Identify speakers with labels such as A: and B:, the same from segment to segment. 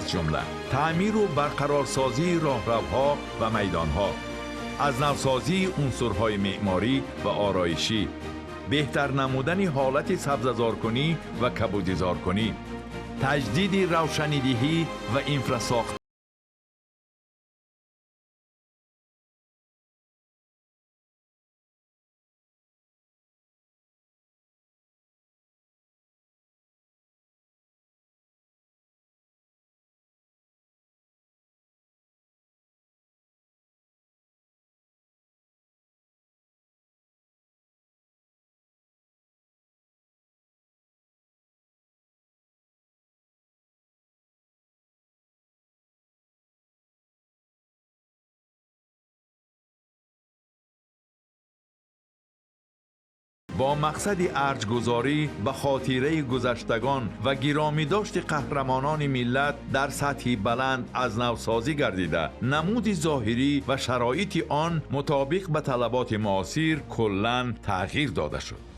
A: از جمله تعمیر و برقرارسازی راهروها و میدانها، از نوسازی عنصرهای معماری و آرایشی، بهتر نمودن حالت سبززارکنی و کبودیزارکنی، تجدید روشنیدهی و انفراساختن. با مقصد ارجگذاری به خاطره گذشتگان و گرامی داشت قهرمانان ملت در سطحی بلند از نوسازی گردیده، نمود ظاهری و شرایط آن مطابق به طلبات معاصر کلاً تغییر داده شد.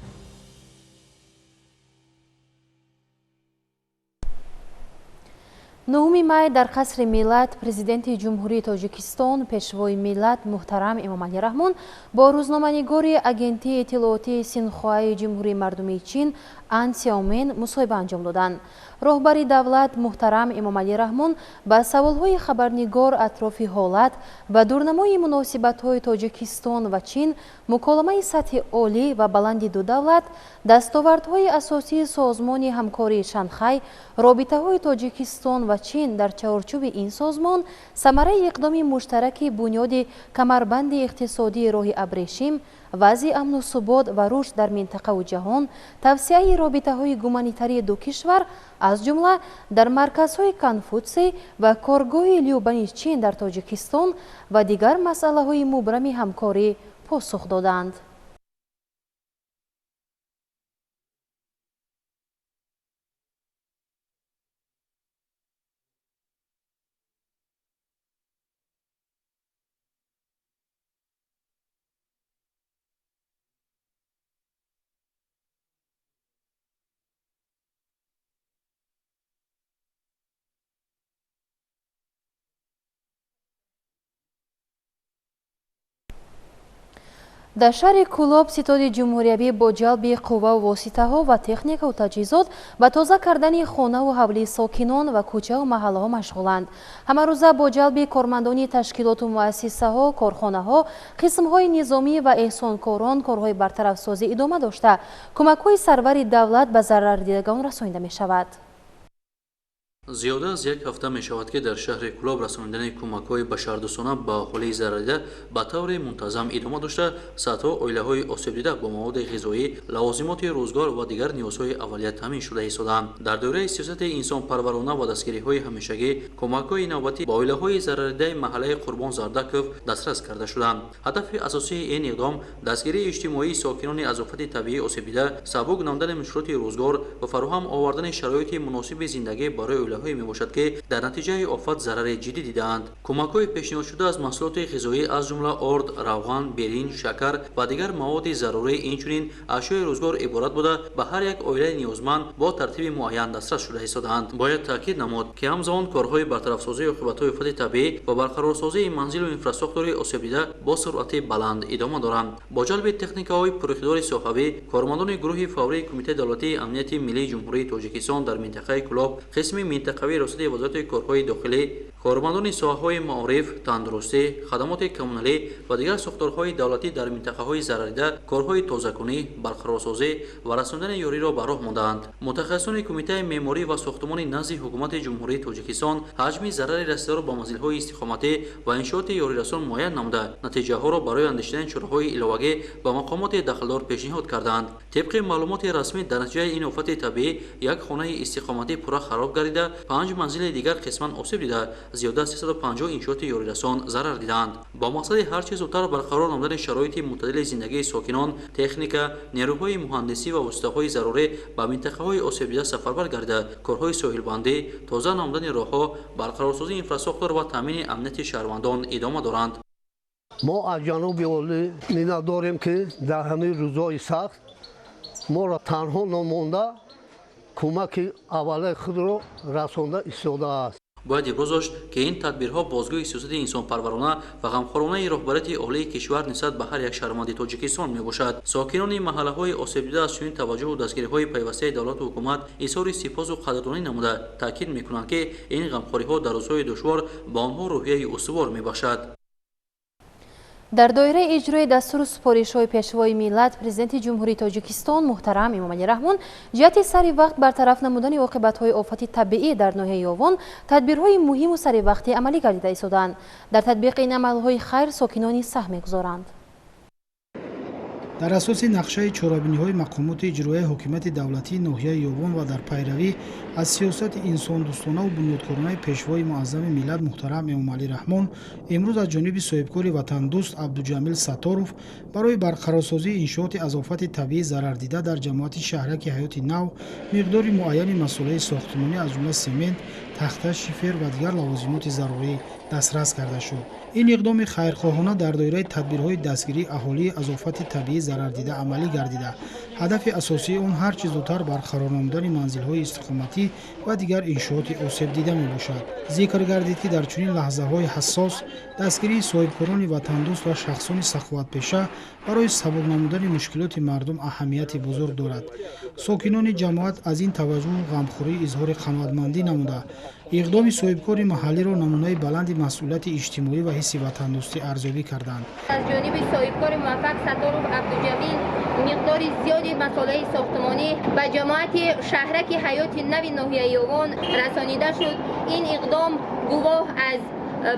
B: نهم مای در قصر ملت президент جمهوری تاجیکستان پشوای ملت محترم امامعلی رحمون با روزنامه‌نگار агенти اطلاعاتی سینخوای جمهوری مردمی چین ан سیاомен مصاحبه انجام دادند. راهبر دولت محترم امامعلی رحمون با سوالهای خبرنگار اطراف حالت و دورنمای مناسبت‌های تاجیکستان و چین، مکالمه سطح عالی و بلند دو دولت، دستاوردهای اساسی سازمان همکاری شانگهای، رابطه‌های تاجیکستان و چین در چارچوب این سازمان، ثمره اقدام مشترک بنیاد کمربند اقتصادی راه ابریشم، وضع امن و ثبات و رشد در منطقه و جهان، توسعه رابطه‌های گومانیتاری دو کشور از جمله در مرکزهای کنفوتسی و کارگاه لیوبانی چین در تاجیکستان و دیگر مسائل مبرم همکاری پاسخ دادند. در شهر کولاب ستاد جمهوریابی با جلب قوه و واسطه‌ها و تکنیک و تجهیزات به تازه کردن خانه و حولی ساکنان و کوچه و محله‌ها مشغولند. همه روزه با جلب کارمندان تشکیلات و مؤسسه‌ها، کارخانه‌ها، قسم‌های نظامی و احسانکاران کارهای برطرف سازی ادامه داشته، کمک‌های سرور دولت به ضرردیدگان رسانیده می‌شود.
C: زیاده از یک هفته می شود که در شهر کولاب رسانیدن کمک‌های بشردوستانه به اهالی ضرردیده به طور منتظم ادامه داشته، صدها عائله‌های آسیب دیده با مواد غذایی، لوازمات روزگار و دیگر نیازهای اولیه تامین شده ایستادند. در دوره سیاست انسان پرورانه و دستگیری‌های همیشگی، کمک‌های نوبتی به عائله‌های ضرردیده محله قربان زردکوف دسترس کرده شدند. هدف اساسی این اقدام دستگیری اجتماعی ساکنان از آفت طبیعی آسیب دیده، سبک نمودن مشروط روزگار و فراهم آوردن شرایط مناسب زندگی برای می باشد که در نتیجه آفت ضرر جدی دیدند. کمک‌های پیشنهاد شده از محصولات غذایی از جمله آرد، روغن، برنج، شکر و دیگر مواد ضروری اینچنین اشیاء روزگار عبارت بوده به هر یک عائله نیازمند با ترتیب معین دسترس شده ایستادند. باید تاکید نمود که همزمان کارهای برطرف سازی عاقبت‌های آفت طبیعی و برقرارسازی منزل و انفراستراکچور آسیب دیده با سرعت بلند ادامه دارند. با جلب تکنیک‌های پراختیار ساختاری، کارمندان گروه فوری کمیته دولتی امنیت ملی جمهوری تاجیکستان در منطقه کولاب، قسم منطقوی راسته وزارت کارهای داخلی، کارمندان ساحه‌های معارف، تندرستی، خدمات کمونالی و دیگر ساختارهای دولتی در منطقه‌های ضرردیده کارهای تازه‌کنی، برقرارسازی و رساندن یاری را به راه ماندند. متخصصان کمیته معماری و ساختمان نزد حکومت جمهوری تاجیکستان حجم ضرر رسیده را با منزل‌های استقامتی و انشاءات یاری رسان معین نموده، نتیجه‌ها را برای اندیشیدن چاره‌های علاوه به مقامات دخلدار پیشنهاد کردند. طبق معلومات رسمی در نتیجه این آفت طبیعی یک خانه استقامتی پورا خراب گردیده، 5 منزل دیگر قسماً آسیب دیده، زیاده از 350 انشاءات یاری رسان ضرر دیدند. با مقصد هر چه زودتر برقرار نمودن شرایط معتدل زندگی ساکنان، تکنیک، نیروهای مهندسی و واسطه‌های ضروری به منطقه‌های آسیب دیده سفربر گردیده، کارهای ساحل‌بندی، تازه نمودن راه‌ها، برقرارسازی انفراستراکچور و تامین امنیت شهروندان ادامه دارند.
D: ما از جنوب اولی نیت داریم که در همین روزهای سخت ما را تنها نمانده کمک اولیه خود را رسانده ایستاده است.
C: باید ابراز داشت که این تدبیرها بازگوی سیاست انسانپرورانه و غمخوارانه رهبری عالی کشور نسبت به هر یک شهروند تاجیکستان میباشد. ساکنان محله های آسیب دیده از چنین توجه و دستگیری های پیوسته دولت و حکومت اظهار سپاس و قدردانی نموده تاکید میکنند که این غمخواری ها در روزهای دشوار به آنها روحیه استوار میباشد.
B: در دایره اجرای دستور سپارش‌های پیشوای ملت پرزیدنت جمهوری تاجیکستان محترم امامعلی رحمون جهت سری وقت برطرف نمودن عاقبت‌های آفات طبیعی در ناحیه یاون تدبیرهای مهم و سری وقتی عملی گردیده ایستادند. در تطبیق این عمل‌های خیر ساکنان سهم می‌گذارند.
E: در اساس نقشه چارابینی‌های مقامات اجرایی حکومت دولتی ناحیه یاون و در پیروی از سیاست انسان دوستانه و بنیادکارانه پیشوای معظم ملت محترم امامعلی رحمون امروز از جانب صاحبکار وطن دوست عبدالجمیل ستاروف برای برقرارسازی انشاءات از آفات طبیعی ضرر دیده در جماعت شهرک حیات نو مقدار معین مسئله ساختمانی از جمله سمنت، تخته، شیفر و دیگر لوازمات ضروری دسترس کرده شد. این اقدام خیرخواهانه در دایره تدبیرهای دستگیری اهالی از آفات طبیعی ضرر دیده عملی گردیده. هدف اساسی آن هر چه زودتر برقرار نمودن منزل‌های استقامتی و دیگر انشاءات آسیب دیده میباشد. ذکر گردید که در چنین لحظه‌های حساس دستگیری صاحبکاران وطن دوست و شخصان سخاوت‌پیشه برای سبک نمودن مشکلات مردم اهمیت بزرگ دارد. ساکنان جماعت از این توجه و غمخوری اظهار قناعتمندی نموده اقدام صاحبکار محلی را نمونه بلند مسئولیت اجتماعی و حس وطن دوستی ارزیابی کردند.
F: از جانب صاحبکار موفق ستاروف عبدالجمیل مقدار زیادی مسائل ساختمانی به جماعت شهرک حیات نو ناحیه یاون رسانیده شد. این اقدام گواه از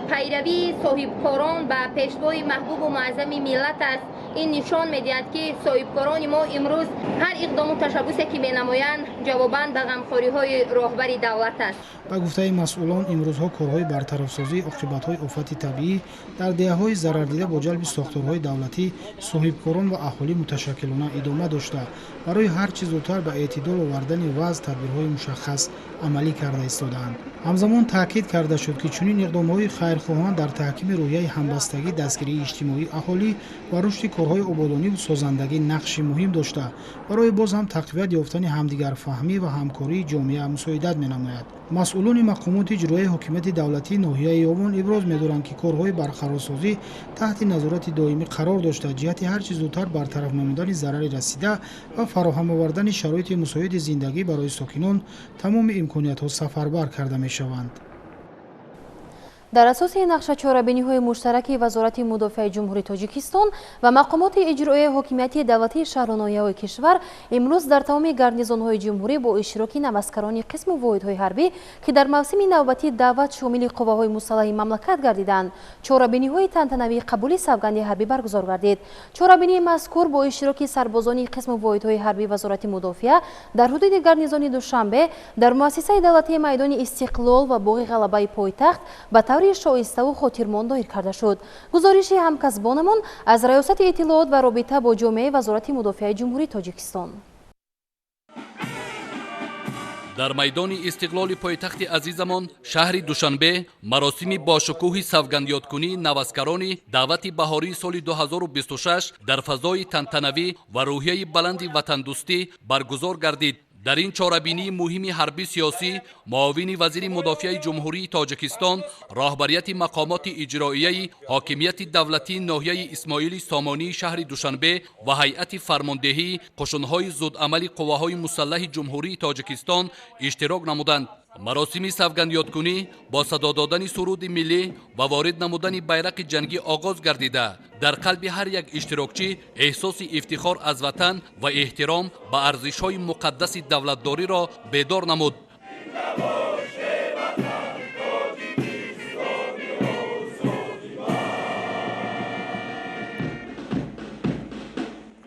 F: پیروی صاحبکاران به پیشوای محبوب و معظم ملت است. این نشان می‌دهد که صاحبکاران ما امروز هر اقدام و تشبوسی که می‌نمایند جواباً به غمخوری‌های راهبر دولت است.
E: با گفته مسئولان امروزها کارهای برطرف‌سازی عاقبت‌های آفات طبیعی در دهه‌های ضرر دیده با جلب ساختارهای دولتی، صاحبکاران و اهالی متشکلانه ادامه داشته برای هر چه زودتر به اعتدال آوردن وضع تدبیرهای مشخص عملی کرده ایستادند. همزمان تاکید کرده شد که چنین اقدام‌های خیرخواهانه در تحکیم روحیه همبستگی دستگیری اجتماعی اهالی و رشد کارهای آبادانی و سازندگی نقش مهم داشته برای باز هم تقویت یافتن همدیگر فهمی و همکاری جامعه مساعدت می‌نماید. مسئولان مقامات اجرایی حکومت دولتی ناحیه یاون ابراز می‌دارند که کارهای برقرارسازی تحت نظارت دائمی قرار داشته جهت هر چه زودتر برطرف نمودن ضرر رسیده و فراهم آوردن شرایط مساعد زندگی برای ساکنان تمام امکانیت‌ها سفربر کرده می‌شوند.
B: در اساس نقشه چاره‌بینی‌های مشترک وزارت مدافع جمهوری تاجیکستان و مقامات اجرایی حکومتی دولتی شهر و ناحیه‌های کشور امروز در تمام گارنیزون‌های جمهوری با اشتراک نوسکران قسم و واحدهای حربی که در موسم نوبتی دعوت شامل قواهای مسلح مملکت گردیدند چاره‌بینی‌های تنتنوی قبول سوگند حربی برگزار گردید. چاره‌بینی مذکور با اشتراک سربازان قسم و واحدهای حربی وزارت مدافع در حدود گارنیزون دوشنبه در مؤسسه دولتی میدان استقلال و باغ غلبه پایتخت به شایسته و خاطرماند دایر کرده شد. گزارش همکسبانمان از ریاست اطلاعات و رابطه با جامعه وزارت مدافع جمهوری تاجیکستان.
G: در میدان استقلال پایتخت عزیزمان شهر دوشنبه مراسم باشکوه سوگندیادکنی نوسکران دعوت بهاری سال 2026 در فضای تنتنوی و روحیه بلند وطن دوستی برگزار گردید. در این چاره‌بینی مهم حربی سیاسی معاون وزیر مدافع جمهوری تاجیکستان راهبریت مقامات اجرایی حاکمیت دولتی ناحیه اسماعیل سامانی شهر دوشنبه و هیئت فرماندهی قشون‌های زودعمل قواهای مسلح جمهوری تاجیکستان اشتراک نمودند. مراسم سوگندیادکنی با صدا دادن سرود ملی و وارد نمودن بیرق جنگی آغاز گردیده در قلب هر یک اشتراکچی احساس افتخار از وطن و احترام به ارزش‌های مقدس دولتداری را بیدار نمود.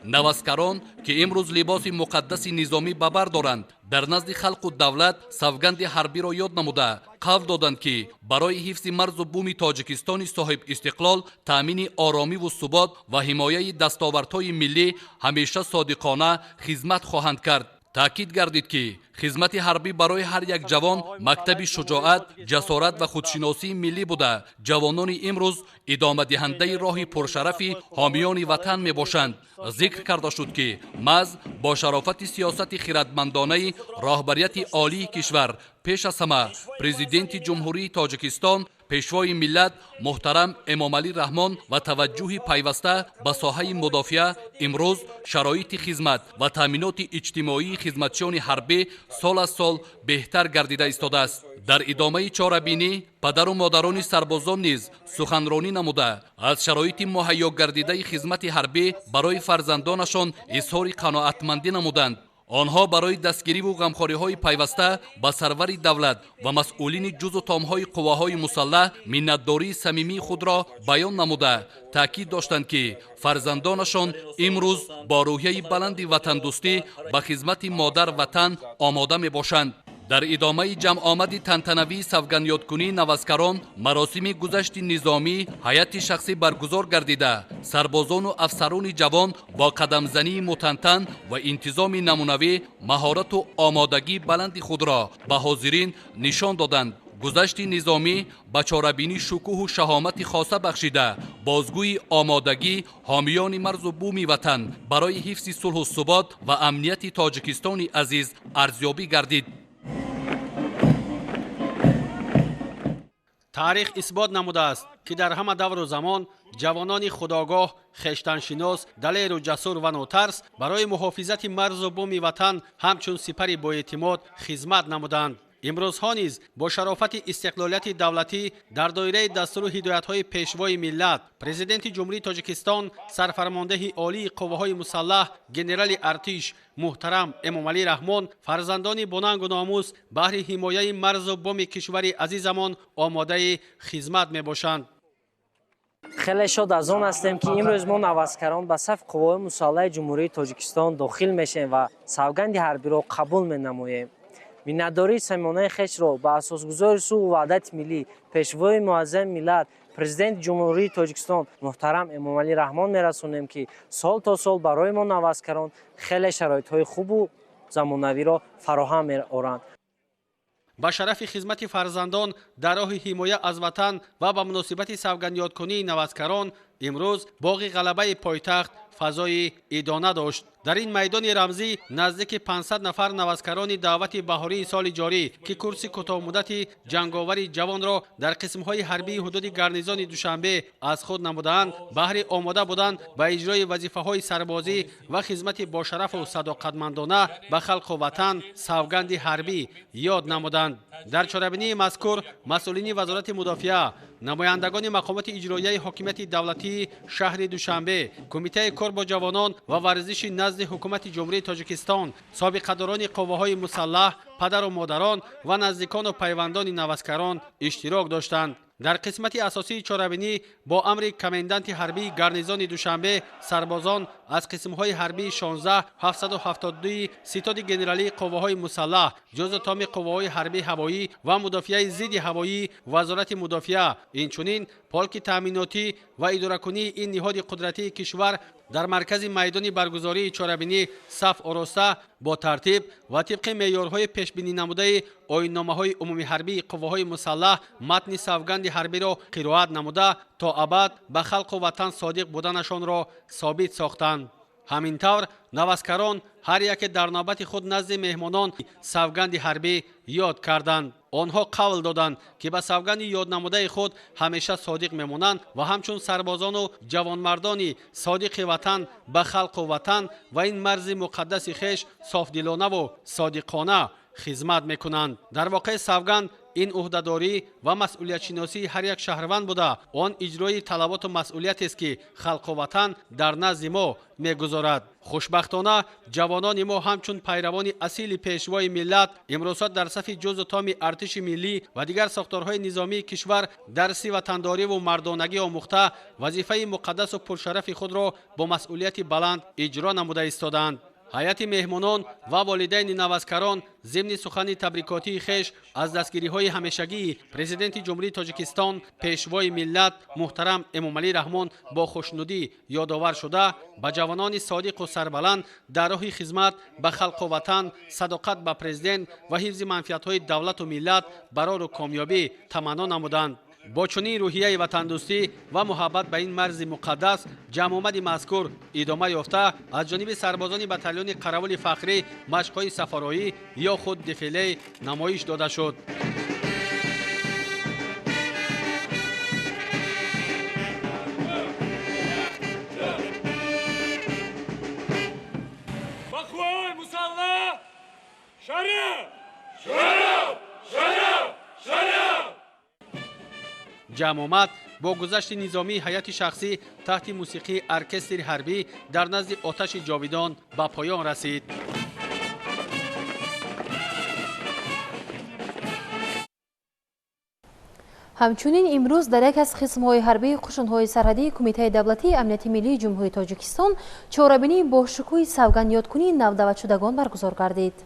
G: نوسکران که امروز لباس مقدس نظامی به بر دارند در نزد خلق و دولت سوگند حربی را یاد نموده قول دادند که برای حفظ مرز و بوم تاجیکستان صاحب استقلال تامین آرامی و ثبات و حمایت دستاوردهای ملی همیشه صادقانه خدمت خواهند کرد. таъкид гардид ки хизмати ҳарбӣ барои ҳар як ҷавон мактаби шуҷоат, ҷасорат ва худшиносии миллӣ буда ҷавонони имрӯз идомадиҳандаи роҳи пуршарафи ҳомиёни ватан мебошанд. зикр карда шуд ки маҳз бо шарофати сиёсати хиратмандонаи роҳбарияти олии кишвар, пеш аз ҳама президенти ҷумҳурии Тоҷикистон, пешвои миллат муҳтарам Эмомалӣ Раҳмон ва таваҷҷӯҳи пайваста ба соҳаи мудофиа, имрӯз шароити хизмат ва таъминоти иҷтимоии хизматчиёни ҳарбӣ сол аз сол беҳтар гардида истодааст. дар идомаи чорабинӣ падару модарони сарбозон низ суханронӣ намуда аз шароити муҳайё гардидаи хизмати ҳарбӣ барои фарзандонашон изҳори қаноатмандӣ намуданд. онҳо барои дастгириву ғамхориҳои пайваста ба сарвари давлат ва масъулини ҷузу томҳои қувваҳои мусаллаҳ миннатдории самимии худро баён намуда таъкид доштанд ки фарзандонашон имрӯз бо рӯҳияи баланди ватандӯстӣ ба хизмати модар ватан омода мебошанд. дар идомаи ҷамъомади тантанавии савганёткунии навазкарон маросими гузашти низомӣ ҳайати шахсӣ баргузор гардида сарбозону афсарони ҷавон бо қадамзании мутантан ва интизоми намунавӣ маҳорату омодагии баланди худро ба ҳозирин нишон доданд. гузашти низомӣ ба чорабинӣ шукӯҳу шаҳомати хоса бахшида бозгӯи омодагӣ ҳомиёни марзу буми ватан барои ҳифзи сулҳу субот ва амнияти тоҷикистони азиз арзёбӣ гардид.
H: таърих исбот намудааст ки дар ҳама давру замон ҷавонони худогоҳ, хештаншинос, далеру ҷасур ва нотарс барои муҳофизати марзу буми ватан ҳамчун сипари боэътимод хизмат намуданд. имрӯзҳо низ бо шарофати истиқлолияти давлатӣ дар доираи дастуру ҳидоятҳои пешвои миллат президенти ҷумҳурии Тоҷикистон, сарфармондеҳи олии қувваҳои мусаллаҳ генерали артиш муҳтарам Эмомалӣ Раҳмон фарзандони бонангу номус баҳри ҳимояи марзу буми кишвари азизамон омодаи хизмат мебошанд.
I: خیلی شاد از آن هستیم که امروز ما نوازکاران به صف قوای مسلح جمهوری تاجیکستان داخل میشیم و سوگند حربی را قبول می‌نماییم. مینتداری صمیمانه خویش را به اساسگذار سوگ وحدت ملی پیشوای معظم ملت پرزیدنت جمهوری تاجیکستان محترم امامعلی رحمان میرسونیم که سال تا سال برای ما نوازکاران خیلی شرایط‌های خوب و زمانوی را فراهم می‌آورند.
H: با شرف خدمت فرزندان در راه حمایت از وطن و با مناسبت سوگندیادکنی نوازکاران امروز باغ غلبه پایتخت فضای عیدانه داشت. در این میدان رمزی نزدیک 500 نفر نوازکاران دعوت بهاری سال جاری که کورس کوتاه مدت جنگاوری جوان را در قسم‌های حربی حدود گارنیزون دوشنبه از خود نمودند، بهر آماده بودند به اجرای وظیفه‌های سربازی و خدمت با شرف و صداقتمندانه به خلق و وطن سوگند حربی یاد نمودند. در چاره‌بینی مذکور مسئولین وزارت مدافعه، نمایندگان مقامات اجرایی حاکمیت دولتی شهر دوشنبه، کمیته کار با جوانان و ورزش نزد حکومت جمهوری تاجیکستان، سابقه‌داران قوه‌های مسلح، پدر و مادران و نزدیکان و پیوندان نوازکاران اشتراک داشتند. در قسمت اساسی چاره‌بینی با امر کماندانت حربی گارنیزون دوشنبه سربازان از قسم‌های حربی 16772 ستاد گنرالی قوه‌های مسلح جزو تام قوه‌های حربی هوایی و مدافعه ضد هوایی وزارت مدافعه اینچنین پالک تامیناتی و اداره‌کنی این نهاد قدرتی کشور در مرکز میدان برگزاری چاره‌بینی صف آراسته با ترتیب و طبق معیارهای پیش‌بینی نموده آیین‌نامه‌های عمومی حربی قوه‌های مسلح متن سوگند حربی را قرائت نموده تا ابد به خلق و وطن صادق بودنشان را ثابت ساختند. همینطور نوازکاران هر یک در نوبت خود نزد مهمانان سوگند حربی یاد کردند. آنها قول دادند که به سوگند یاد نموده خود همیشه صادق میمانند و همچون سربازان و جوانمردان صادق وطن به خلق و وطن و این مرز مقدس خویش صافدلانه و صادقانه خدمت میکنند. در واقع سوگند این عهده‌داری و مسئولیت شناسی هر یک شهروند بوده، آن اجرای طلبات و مسئولیت است که خلق و وطن در نزد ما میگذارد. خوشبختانه جوانان ما همچون پیروان اصیل پیشوای ملت امروز در صف جزو تام ارتش ملی و دیگر ساختارهای نظامی کشور درس وطنداری و مردانگی آموخته وظیفه مقدس و پرشرف خود را با مسئولیت بلند اجرا نموده ایستادند. ҳайати меҳмонон ва волидайни навазкарон зимни сухани табрикотии хеш аз дастгириҳои ҳамешагии президенти ҷумҳурии Тоҷикистон пешвои миллат муҳтарам Эмомалӣ Раҳмон бо хушнудӣ ёдовар шуда ба ҷавонони содиқу сарбаланд дар роҳи хизмат ба халқу ватан, садоқат ба президент ва ҳифзи манфиатҳои давлату миллат барору комёбӣ таманно намуданд. бо чунин рӯҳияи ватандӯстӣ ва муҳаббат ба ин марзи муқаддас ҷамъомади мазкур идома ёфта аз ҷониби сарбозони батальони қаравули фахрӣ машқҳои сафароӣ ё худ дефиле намоиш дода шуд. ҷамъомад бо гузашти низомии ҳайати шахсӣ таҳти мусиқии оркестри ҳарбӣ дар назди оташи ҷовидон ба поён расид.
B: ҳамчунин имрӯз дар як аз қисмҳои ҳарбии қушунҳои сарҳадии Кумитаи давлатии амнияти миллии ҷумҳурии Тоҷикистон чорабинии бошукӯҳи савгандёткунии навдаватшудагон баргузор гардид.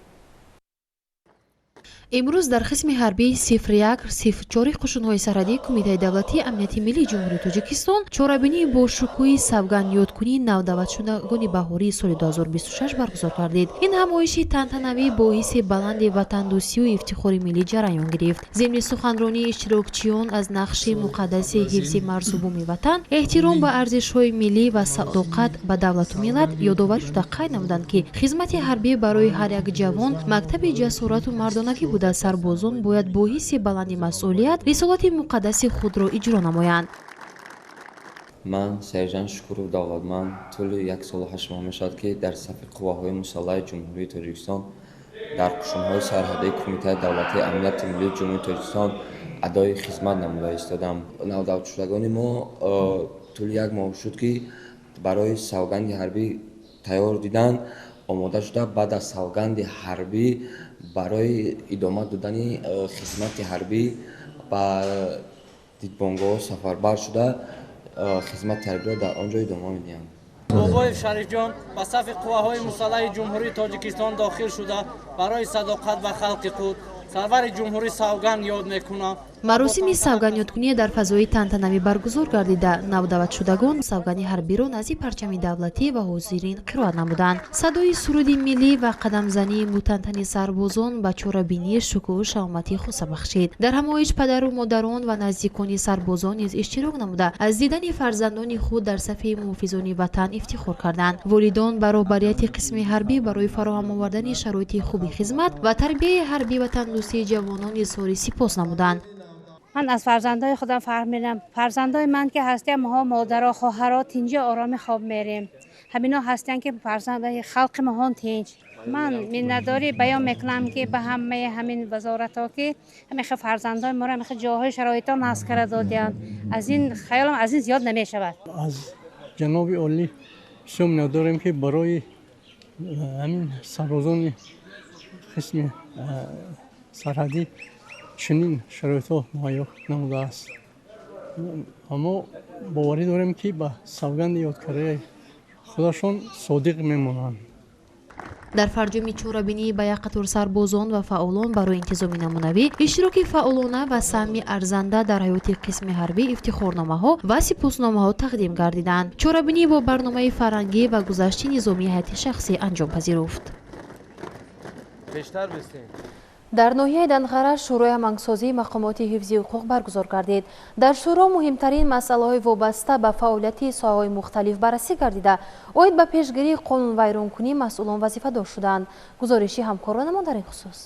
B: имрӯз дар қисми ҳарбии 01-04 қушунҳои сарҳадии Кумитаи давлатии амнияти миллии ҷумҳурии Тоҷикистон чорабинии бошукӯҳи савгандёткунии навдаватшудагони баҳории соли 2026 баргузор гардид. ин ҳамоиши тантанавӣ бо ҳисси баланди ватандӯстию ифтихори миллӣ ҷараён гирифт. зимни суханронии иштирокчиён аз нақши муқаддаси ҳифзи марзубуми ватан, эҳтиром ба арзишҳои миллӣ ва садоқат ба давлату миллат ёдовар шуда қайд намуданд, ки хизмати ҳарбӣ барои ҳар як ҷавон мактаби ҷасорату мардонагӣ буда сарбозон бояд бо ҳисси баланди масъулият рисолати муқаддаси худро иҷро намоянд.
J: ман сержант Шукуров Давлатманд тӯли 1 сол 8 моҳ мешавад, ки дар сафи қувваҳои мусаллаҳи ҷумҳурии Тоҷикистон дар қушунҳои сарҳадии Кумитаи давлатии амнияти миллии ҷумҳурии Тоҷикистон адои хизмат намуда истодам. Навдаватшудагони мо тӯли 1 моҳ шуд, ки барои савганди ҳарбӣ тайёр диданд, омода шуда баъд аз савганди ҳарбӣ барои идома додани хизмати ҳарбӣ ба дидбонгоҳ сафарбар шуда хизмати ҳарбиро дар он ҷо идома медиҳанд.
K: Бобоев Шарифҷон ба сафи қувваҳои мусаллаҳи ҷумҳурии Тоҷикистон дохил шуда барои садоқат ба халқи худ сарвари ҷумҳурӣ савганд ёд мекунам.
B: маросими савгандёткунӣ дар фазои тантанавӣ баргузор гардида, навдаватшудагон савганди ҳарбиро назди парчами давлатӣ ва ҳозирин қироат намуданд. садои суруди миллӣ ва қадамзании мутантани сарбозон ба чорабинии шукӯҳу шаоматӣ хуса бахшид. дар ҳамоиш падару модарон ва наздикони сарбозон низ иштирок намуда аз дидани фарзандони худ дар сафи муҳофизони ватан ифтихор карданд. волидон ба роҳбарияти қисми ҳарбӣ барои фароҳам овардани шароити хуби хизмат ва тарбияи ҳарбӣ ватандӯстии ҷавонон изҳори сипос намуданд.
L: من از فرزندای خودم فهمیدم فرزندای من که هستن ما مادرها خواهرها اینجا آرامی خواب میریم همینا هستن که فرزندای خلق ما تینج من منتداری بیان میکنم که به همه همین وزارت ها که همه فرزندای ما را میخه جاهای شرایط ناز کرده دادن از این خیالم از این زیاد نمیشود.
M: از جناب عالی سوم نداریم که برای همین سربازان قسم سرحدی چنین شرایط مهیا نموده است. اما باوری داریم که به سوگند یادکاری خودشان صادق میمانند.
B: дар фарҷоми чорабинӣ ба як қатор сарбозон ва фаъолон барои интизоми намунавӣ, иштироки фаъолона ва саҳми арзанда дар ҳаёти қисми ҳарбӣ ифтихорномаҳо ва сипосномаҳо тақдим гардиданд. чорабинӣ бо барномаи фарҳангӣ ва гузашти низомии ҳайати шахсӣ анҷом пазируфт. дар ноҳияи Данғара шӯрои ҳамоҳангсозии мақомоти ҳифзи ҳуқуқ баргузор гардид. дар шӯро муҳимтарин масъалаҳои вобаста ба фаъолияти соҳаҳои мухталиф баррасӣ гардида, оид ба пешгирии қонунвайронкунӣ масъулон вазифадор шуданд. гузориши ҳамкоронамон дар ин хусус.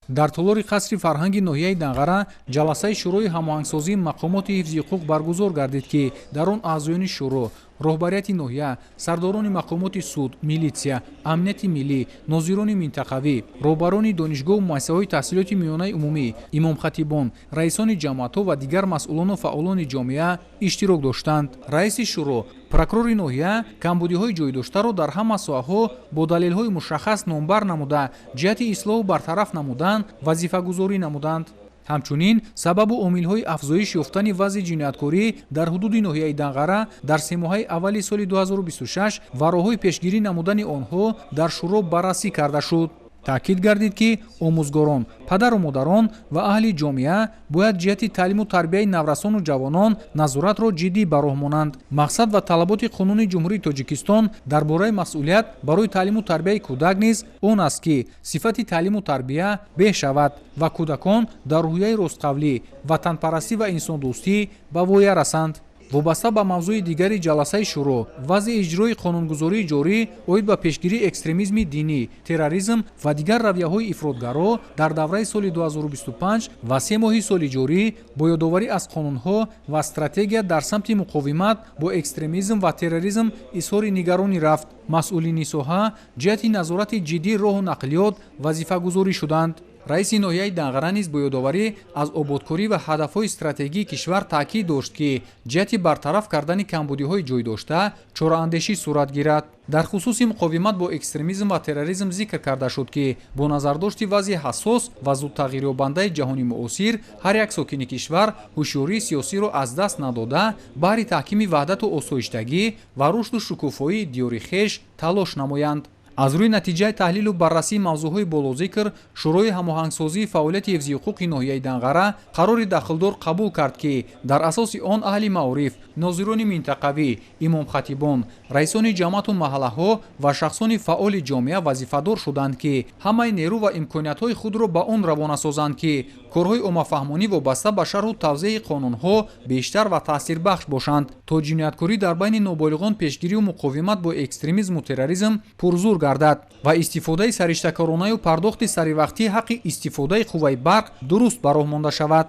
N: дар толори қасри фарҳанги ноҳияи Данғара ҷаласаи шӯрои ҳамоҳангсозии мақомоти ҳифзи ҳуқуқ баргузор гардид, ки дар он аъзоёни шӯро, роҳбарияти ноҳия, сардорони мақомоти суд, милитсия, амнияти миллӣ, нозирони минтақавӣ, роҳбарони донишгоҳу муассисаҳои таҳсилоти миёнаи умумӣ, имомхатибон, раисони ҷамъиятҳо ва дигар масъулону фаъолони ҷомеа иштирок доштанд. раиси шӯро, прокурори ноҳия камбудиҳои ҷойдоштаро дар ҳама соҳаҳо бо далелҳои мушаххас номбар намуда, ҷиҳати ислоҳу бартараф намудан вазифагузорӣ намуданд. ҳамчунин сабабу омилҳои афзоиш ёфтани вазъи ҷинояткорӣ дар ҳудуди ноҳияи Данғара дар се моҳаи аввали соли 2026 ва роҳҳои пешгирӣ намудани онҳо дар шуро баррасӣ карда шуд. таъкид гардид ки омӯзгорон, падару модарон ва аҳли ҷомеа бояд ҷиҳати таълиму тарбияи наврасону ҷавонон назоратро ҷиддӣ ба роҳ монанд. мақсад ва талаботи қонуни ҷумҳурии Тоҷикистон дар бораи масъулият барои таълиму тарбияи кӯдак низ он аст ки сифати таълиму тарбия беҳ шавад ва кӯдакон дар рӯҳияи ростқавлӣ, ватанпарастӣ ва инсондӯстӣ ба воя расанд. вобаста ба мавзӯи дигари ҷаласаи шӯро, вазъи иҷрои қонунгузории ҷорӣ оид ба пешгирии экстремизми динӣ, терроризм ва дигар равияҳои ифротгаро дар давраи соли 2025 ва 3 моҳи соли ҷорӣ бо ёдоварӣ аз қонунҳо ва стратегия дар самти муқовимат бо экстремизм ва терроризм изҳори нигаронӣ рафт. масъулини соҳа ҷиҳати назорати ҷиддии роҳу нақлиёт вазифагузорӣ шуданд. раиси ноҳияи Данғара низ бо ёдоварӣ аз ободкорӣ ва ҳадафҳои стратегии кишвар таъкид дошт ки ҷиҳати бартараф кардани камбудиҳои ҷойдошта чораандешӣ сурат гирад. дар хусуси муқовимат бо экстремизм ва терроризм зикр карда шуд ки бо назардошти вазъи ҳассос ва зудтағйирёбандаи ҷаҳони муосир ҳар як сокини кишвар ҳушёрии сиёсиро аз даст надода баҳри таҳкими ваҳдату осоиштагӣ ва рушду шукуфоии диёри хеш талош намоянд. аз рӯи натиҷаи таҳлилу баррасии мавзӯъҳои болозикр шӯрои ҳамоҳангсозии фаъолияти ҳифзи ҳуқуқи ноҳияи Данғара қарори дахлдор қабул кард ки дар асоси он аҳли маориф, нозирони минтақавӣ, имомхатибон, раисони ҷамъату маҳаллаҳо ва шахсони фаъоли ҷомеа вазифадор шуданд ки ҳамаи нерӯ ва имкониятҳои худро ба он равона созанд ки корҳои оммафаҳмонӣ вобаста ба шарҳу тавзеҳи қонунҳо бештар ва таъсирбахш бошанд то ҷинояткорӣ дар байни ноболиғон пешгирию муқовимат бо экстремизму терроризм пурзур гардад ва истифодаи сариштакоронаю пардохти саривақтӣ ҳаққи истифодаи қувваи барқ дуруст ба роҳ монда шавад.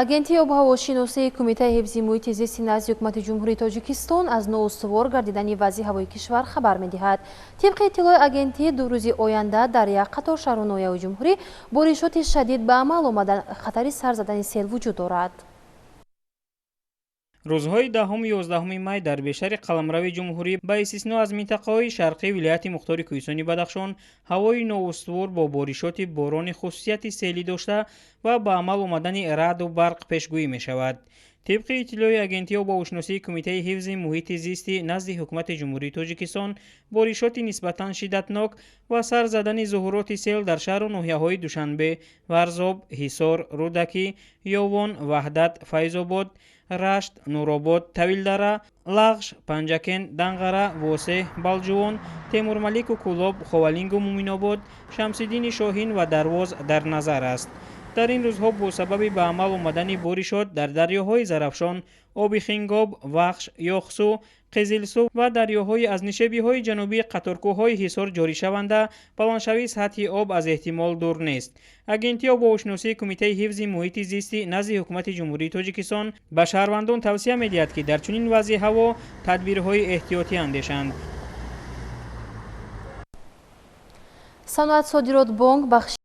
B: агентии обҳавошиносии кумитаи ҳифзи муҳити зисти назди ҳукумати ҷумҳурии Тоҷикистон аз ноустувор гардидани вазъи ҳавои кишвар хабар медиҳад. тибқи иттилои агентӣ 2 рӯзи оянда дар як қатор шаҳру ноҳияҳои ҷумҳурӣ боришоти шадид ба амал омадан хатари сар задани сел вуҷуд дорад.
O: рӯзҳои 10-11 май дар бешари қаламрави ҷумҳурӣ ба истисно аз минтақаҳои шарқии вилояти мухтори кӯҳистони Бадахшон ҳавои ноустувор бо боришоти борони хусусияти селӣ дошта ва ба амал омадани раъду барқ пешгӯӣ мешавад. тибқи иттилои агентии обҳавошиносии кумитаи ҳифзи муҳити зисти назди ҳукумати ҷумҳурии Тоҷикистон боришоти нисбатан шиддатнок ва сар задани зуҳуроти сел дар шаҳру ноҳияҳои Душанбе, Варзоб, Ҳисор, Рӯдакӣ, Ёвон, Ваҳдат, Файзобод, Рашт, Нуробод, Тавилдара, Лағш, Панҷакен, Данғара, Восеҳ, Балҷувон, Темурмалику Кӯлоб, Ховалингу Муминобод, Шамсиддини Шоҳин ва Дарвоз дар назар аст. дар ин рӯзҳо бо сабаби ба амал омадани боришот дар дарёҳои Зарафшон, Оби Хингоб, Вахш, Ёхсу, Қизилсу ва дарёҳои аз нишебиҳои ҷанубии қаторкӯҳҳои Ҳисор ҷоришаванда баландшавии сатҳи об аз эҳтимол дур нест. агентии обҳавошиносии кумитаи ҳифзи муҳити зисти назди ҳукумати ҷумҳурии Тоҷикистон ба шаҳрвандон тавсия медиҳад ки дар чунин вазъи ҳаво тадбирҳои эҳтиётӣ андешанд.
B: саноат содирот бонк бахши